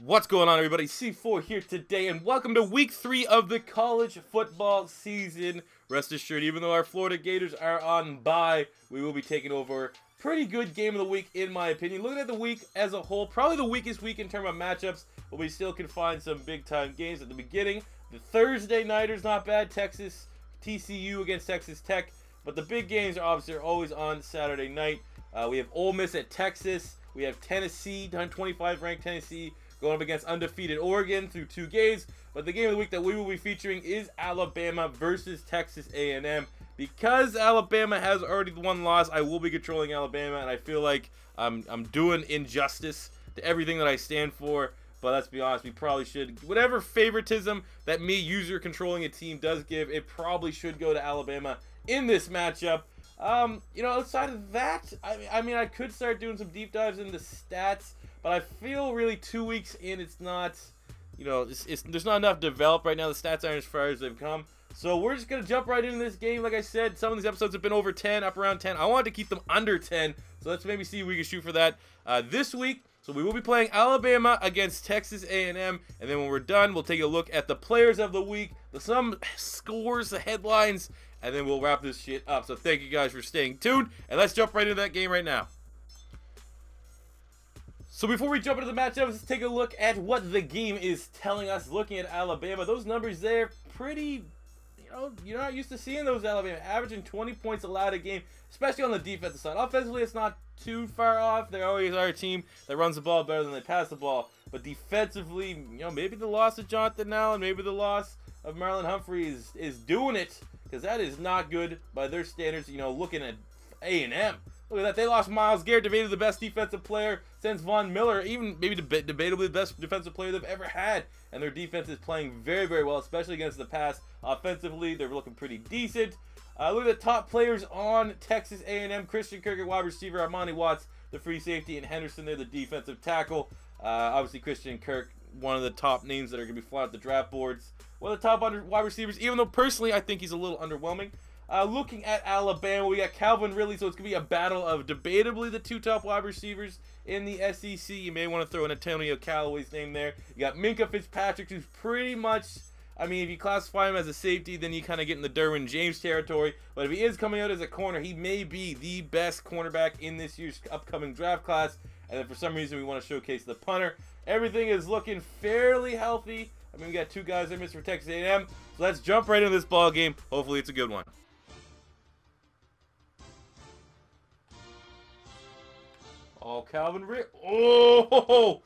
What's going on, everybody? C4 here today, and welcome to week 3 of the college football season. Rest assured, even though our Florida Gators are on bye, we will be taking over. Pretty good game of the week, in my opinion. Looking at the week as a whole, probably the weakest week in terms of matchups, but we still can find some big-time games at the beginning. The Thursday nighters, not bad. Texas, TCU against Texas Tech, but the big games are obviously always on Saturday night. We have Ole Miss at Texas. We have Tennessee, 25 ranked Tennessee, going up against undefeated Oregon through 2 games. But the game of the week that we will be featuring is Alabama versus Texas A&M. Because Alabama has already one loss, I will be controlling Alabama, and I feel like I'm doing injustice to everything that I stand for. But let's be honest, we probably should. Whatever favoritism that me, user controlling a team, does give, it probably should go to Alabama in this matchup. You know, outside of that, I mean, I could start doing some deep dives into stats, but I feel really 2 weeks in, it's not, you know, there's not enough developed right now. The stats aren't as far as they've come. So we're just going to jump right into this game. Like I said, some of these episodes have been over 10, up around 10. I wanted to keep them under 10, so let's maybe see if we can shoot for that this week. So we will be playing Alabama against Texas A&M, and then when we're done, we'll take a look at the players of the week, some scores, the headlines, and then we'll wrap this shit up. So thank you guys for staying tuned, and let's jump right into that game right now. So before we jump into the matchups, let's take a look at what the game is telling us. Looking at Alabama, those numbers there, pretty, you know, you're not used to seeing those. Alabama averaging 20 points allowed a game, especially on the defensive side. Offensively, it's not too far off. They always are a team that runs the ball better than they pass the ball. But defensively, you know, maybe the loss of Jonathan Allen, maybe the loss of Marlon Humphrey is doing it, because that is not good by their standards. You know, looking at A&M. Look at that. They lost Myles Garrett, debated the best defensive player since Von Miller, even maybe debatably the best defensive player they've ever had. And their defense is playing very, very well, especially against the pass. Offensively, they're looking pretty decent. Look at the top players on Texas A&M. Christian Kirk at wide receiver, Armani Watts, the free safety, and Henderson there, the defensive tackle. Obviously, Christian Kirk, one of the top names that are going to be flying at the draft boards. One of the top wide receivers, even though personally I think he's a little underwhelming. Looking at Alabama, we got Calvin Ridley, so it's going to be a battle of debatably the 2 top wide receivers in the SEC. You may want to throw in Antonio Callaway's name there. You got Minkah Fitzpatrick, who's pretty much, I mean, if you classify him as a safety, then you kind of get in the Derwin James territory. But if he is coming out as a corner, he may be the best cornerback in this year's upcoming draft class. And then for some reason, we want to showcase the punter. Everything is looking fairly healthy. I mean, we got 2 guys I missed for Texas A&M. So let's jump right into this ball game. Hopefully, it's a good one. Oh, Calvin Ridley. Oh,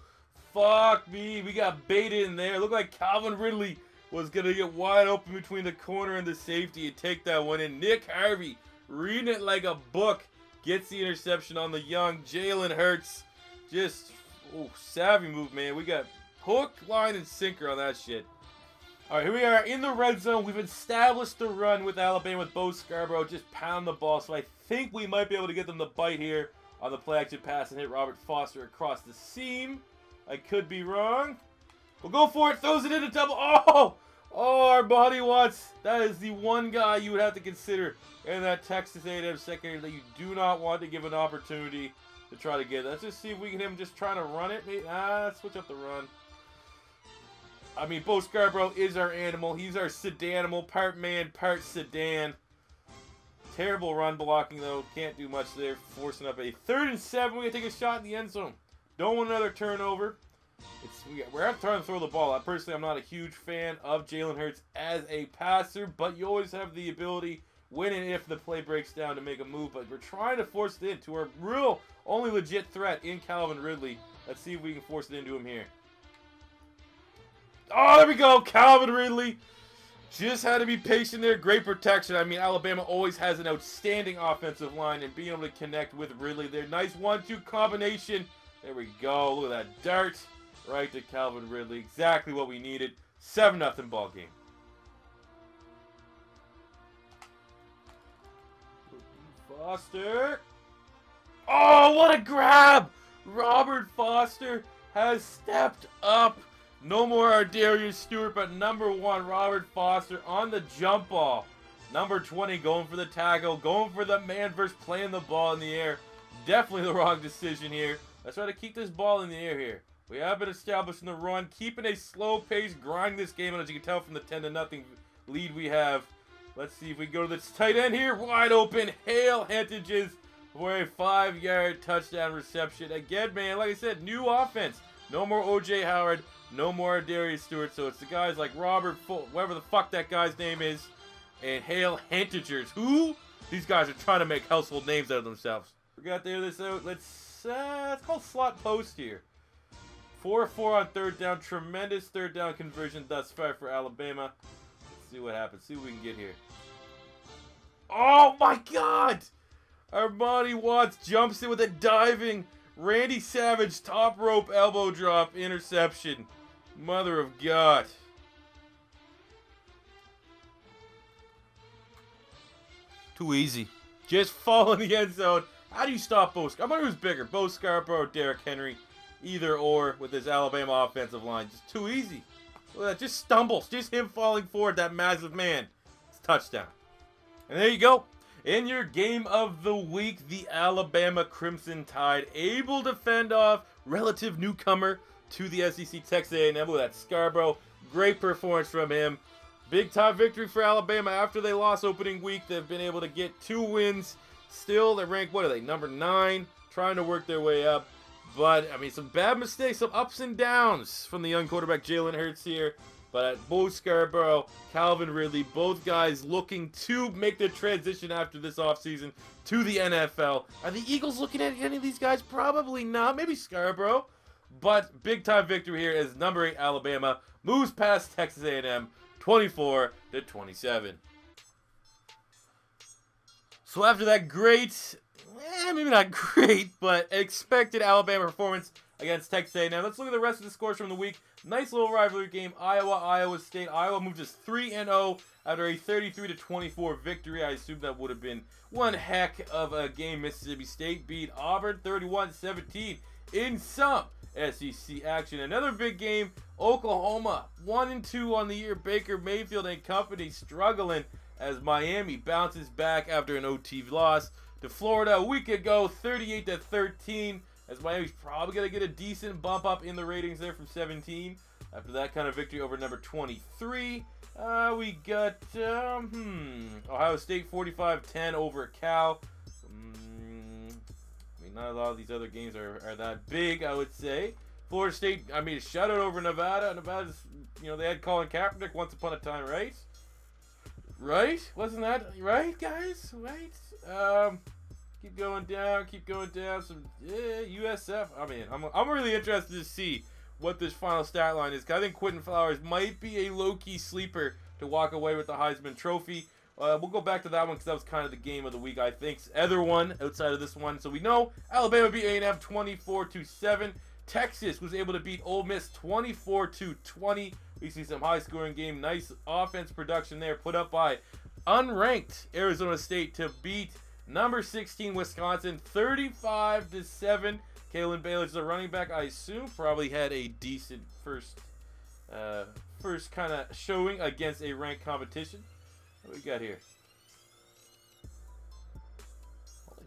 fuck me. We got baited in there. Looked like Calvin Ridley was going to get wide open between the corner and the safety and take that one in. Nick Harvey, reading it like a book, gets the interception on the young Jalen Hurts. Just, oh, savvy move, man. We got hook, line, and sinker on that shit. All right, here we are in the red zone. We've established the run with Alabama with Bo Scarborough. Just pound the ball. So I think we might be able to get them to bite here on the play action pass and hit Robert Foster across the seam. I could be wrong. We'll go for it. Throws it in a double. Oh, our buddy Watts. That is the one guy you would have to consider in that Texas A&M secondary that you do not want to give an opportunity to try to get. Let's just see if we can him just trying to run it. Let's switch up the run. I mean, Bo Scarborough is our animal. He's our sedanimal, part man, part sedan. Terrible run blocking, though. Can't do much there. Forcing up a 3rd and 7. We're going to take a shot in the end zone. Don't want another turnover. We're trying to throw the ball. Personally, I'm not a huge fan of Jalen Hurts as a passer, but you always have the ability, when and if the play breaks down, to make a move. But we're trying to force it into our real, only legit threat in Calvin Ridley. Let's see if we can force it into him here. Oh, there we go. Calvin Ridley. Just had to be patient there. Great protection. I mean, Alabama always has an outstanding offensive line, and being able to connect with Ridley there. Nice 1-2 combination. There we go. Look at that dart. Right to Calvin Ridley. Exactly what we needed. 7-0 ball game. Foster. Oh, what a grab. Robert Foster has stepped up. No more Ardarius Stewart, but number 1, Robert Foster on the jump ball. Number 20 going for the tackle, going for the man versus playing the ball in the air. Definitely the wrong decision here. Let's try to keep this ball in the air here. We have been establishing the run, keeping a slow pace, grinding this game, and as you can tell from the 10-0 lead we have. Let's see if we go to this tight end here. Wide open. Hale Hentages for a 5-yard touchdown reception. Again, man, like I said, new offense. No more O.J. Howard. No more Darius Stewart. So it's the guys like Robert Full, whatever the fuck that guy's name is, and Hale Hentages. Who? These guys are trying to make household names out of themselves. We got there this out. Let's call slot post here. 4-4 on third down. Tremendous third down conversion thus far for Alabama. Let's see what happens. See what we can get here. Oh my God! Armani Watts jumps in with a diving Randy Savage top rope elbow drop interception. Mother of God. Too easy. Just fall in the end zone. How do you stop Bo Scarborough? I wonder who's bigger, Bo Scarborough or Derrick Henry. Either or with this Alabama offensive line. Just too easy. Look at that. Just stumbles. Just him falling forward, that massive man. It's a touchdown. And there you go. In your game of the week, the Alabama Crimson Tide able to fend off relative newcomer to the SEC, Texas A&M. With that Scarborough. Great performance from him. Big time victory for Alabama after they lost opening week. They've been able to get 2 wins. Still, they're ranked, what are they, number 9? Trying to work their way up. But, I mean, some bad mistakes, some ups and downs from the young quarterback Jalen Hurts here. But Bo Scarborough, Calvin Ridley, both guys looking to make the transition after this offseason to the NFL. Are the Eagles looking at any of these guys? Probably not. Maybe Scarborough. But big-time victory here as number 8 Alabama moves past Texas A&M 24-27. So after that great... maybe not great, but expected Alabama performance against Texas A&M. Let's look at the rest of the scores from the week. Nice little rivalry game. Iowa State. Iowa moves us 3-0 after a 33-24 victory. I assume that would have been one heck of a game. Mississippi State beat Auburn 31-17 in some SEC action. Another big game. Oklahoma 1-2 on the year. Baker Mayfield and company struggling as Miami bounces back after an OT loss to Florida a week ago, 38-13, as Miami's probably going to get a decent bump up in the ratings there from 17. After that kind of victory over number 23, we got Ohio State 45-10 over Cal. I mean, not a lot of these other games are that big, I would say. Florida State, I mean, a shutout over Nevada. Nevada's, you know, they had Colin Kaepernick once upon a time, right? Right? Wasn't that right, guys? Right? Keep going down. Some USF. I mean, I'm really interested to see what this final stat line is. 'Cause I think Quentin Flowers might be a low-key sleeper to walk away with the Heisman Trophy. We'll go back to that one because that was kind of the game of the week, I think. Other one outside of this one. So we know Alabama beat A&M 24-7. Texas was able to beat Ole Miss 24-20. We see some high-scoring game. Nice offense production there put up by unranked Arizona State to beat number 16 Wisconsin 35-7. Kalen Baylor's the running back, I assume, probably had a decent first kind of showing against a ranked competition. What do we got here?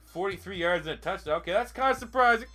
43 yards and a touchdown. Okay, that's kind of surprising.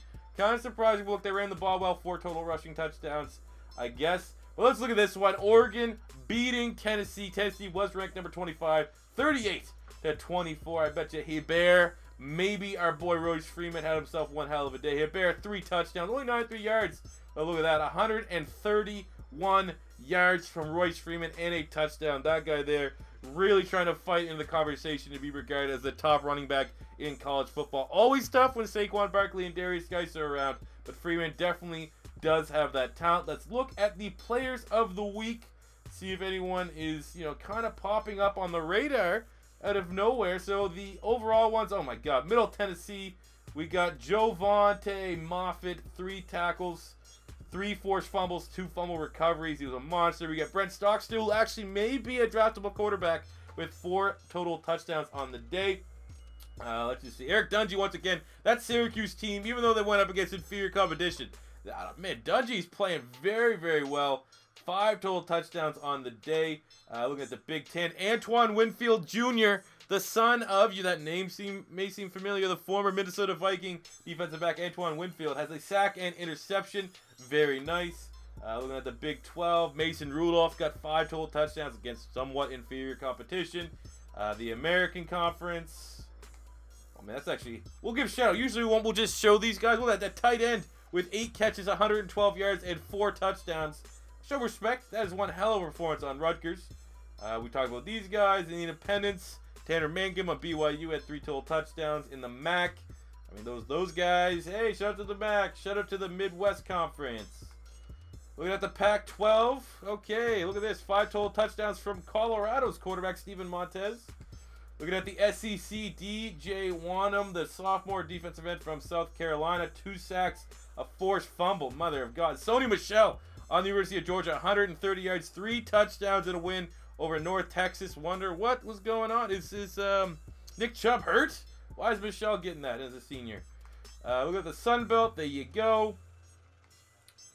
Look, they ran the ball well. 4 total rushing touchdowns, I guess. But let's look at this one. Oregon beating Tennessee. Tennessee was ranked number 25, 38-24. I bet you Hebert, maybe our boy Royce Freeman had himself one hell of a day. Hebert, 3 touchdowns, only 93 yards. But look at that, 131 yards from Royce Freeman and a touchdown. That guy there really trying to fight in the conversation to be regarded as the top running back in college football. Always tough when Saquon Barkley and Darius Geis are around, but Freeman definitely does have that talent. Let's look at the players of the week. See if anyone is, you know, kind of popping up on the radar out of nowhere. So the overall ones, oh my God, Middle Tennessee, we got Jovante Moffitt, 3 tackles, 3 forced fumbles, 2 fumble recoveries. He was a monster. We got Brent Stockstill, who actually may be a draftable quarterback with 4 total touchdowns on the day. Let's just see. Eric Dungey, once again, that Syracuse team, even though they went up against inferior competition, man, Dungey's playing very, very well. 5 total touchdowns on the day. Looking at the Big Ten, Antoine Winfield Jr., the son of, that name may seem familiar, the former Minnesota Viking defensive back Antoine Winfield has a sack and interception. Very nice. Looking at the Big 12, Mason Rudolph got 5 total touchdowns against somewhat inferior competition. The American Conference. Oh man, that's actually, we'll give a shout out. Usually we'll just show these guys. Look at that tight end with 8 catches, 112 yards, and 4 touchdowns. Show respect. That is one hell of a performance on Rutgers. We talked about these guys in the Independents. Tanner Mangum on BYU had 3 total touchdowns. In the MAC, I mean, those guys. Hey, shout out to the MAC. Shout out to the Midwest Conference. Looking at the Pac-12. Okay, look at this. 5 total touchdowns from Colorado's quarterback, Steven Montez. Looking at the SEC, DJ Wanham, the sophomore defensive end from South Carolina. 2 sacks, a forced fumble. Mother of God. Sony Michel on the University of Georgia, 130 yards, 3 touchdowns in a win over North Texas. Wonder what was going on. Is Nick Chubb hurt? Why is Michel getting that as a senior? Look at the Sun Belt. There you go.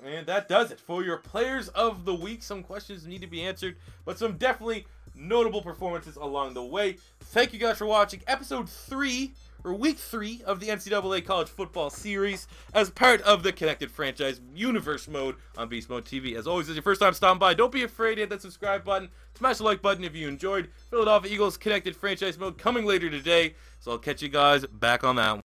And that does it for your players of the week. Some questions need to be answered, but some definitely notable performances along the way. Thank you guys for watching episode 3, or week 3 of the NCAA College Football Series as part of the Connected Franchise Universe mode on Beast Mode TV. As always, if it's your first time stopping by, don't be afraid to hit that subscribe button. Smash the like button if you enjoyed. Philadelphia Eagles Connected Franchise mode coming later today. So I'll catch you guys back on that one.